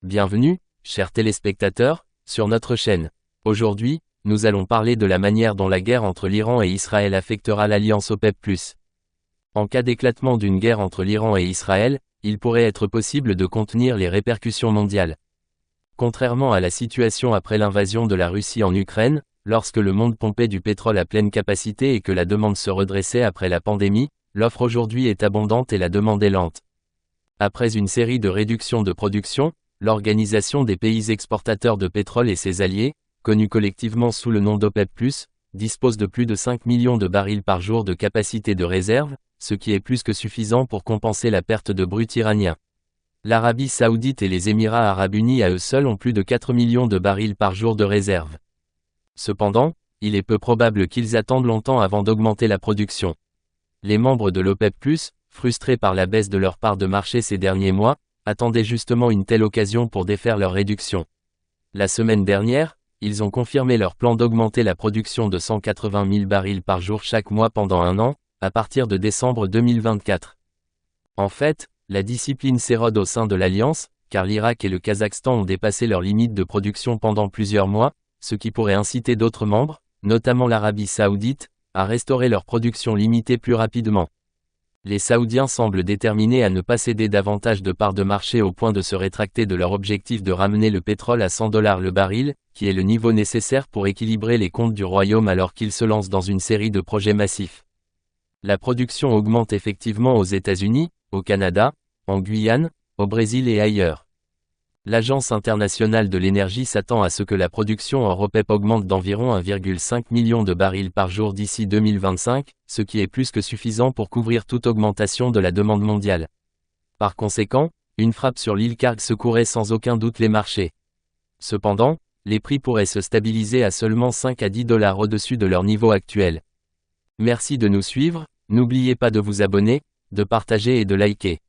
Bienvenue, chers téléspectateurs, sur notre chaîne. Aujourd'hui, nous allons parler de la manière dont la guerre entre l'Iran et Israël affectera l'alliance OPEP+. En cas d'éclatement d'une guerre entre l'Iran et Israël, il pourrait être possible de contenir les répercussions mondiales. Contrairement à la situation après l'invasion de la Russie en Ukraine, lorsque le monde pompait du pétrole à pleine capacité et que la demande se redressait après la pandémie, l'offre aujourd'hui est abondante et la demande est lente. Après une série de réductions de production, l'Organisation des pays exportateurs de pétrole et ses alliés, connue collectivement sous le nom d'OPEP+, dispose de plus de 5 millions de barils par jour de capacité de réserve, ce qui est plus que suffisant pour compenser la perte de brut iranien. L'Arabie Saoudite et les Émirats Arabes Unis à eux seuls ont plus de 4 millions de barils par jour de réserve. Cependant, il est peu probable qu'ils attendent longtemps avant d'augmenter la production. Les membres de l'OPEP+, frustrés par la baisse de leur part de marché ces derniers mois, attendaient justement une telle occasion pour défaire leur réduction. La semaine dernière, ils ont confirmé leur plan d'augmenter la production de 180 000 barils par jour chaque mois pendant un an, à partir de décembre 2024. En fait, la discipline s'érode au sein de l'Alliance, car l'Irak et le Kazakhstan ont dépassé leurs limites de production pendant plusieurs mois, ce qui pourrait inciter d'autres membres, notamment l'Arabie Saoudite, à restaurer leur production limitée plus rapidement. Les Saoudiens semblent déterminés à ne pas céder davantage de parts de marché au point de se rétracter de leur objectif de ramener le pétrole à $100 le baril, qui est le niveau nécessaire pour équilibrer les comptes du royaume alors qu'ils se lancent dans une série de projets massifs. La production augmente effectivement aux États-Unis, au Canada, en Guyane, au Brésil et ailleurs. L'Agence internationale de l'énergie s'attend à ce que la production hors OPEP augmente d'environ 1,5 million de barils par jour d'ici 2025, ce qui est plus que suffisant pour couvrir toute augmentation de la demande mondiale. Par conséquent, une frappe sur l'île Kharg secouerait sans aucun doute les marchés. Cependant, les prix pourraient se stabiliser à seulement 5 à 10 $ au-dessus de leur niveau actuel. Merci de nous suivre, n'oubliez pas de vous abonner, de partager et de liker.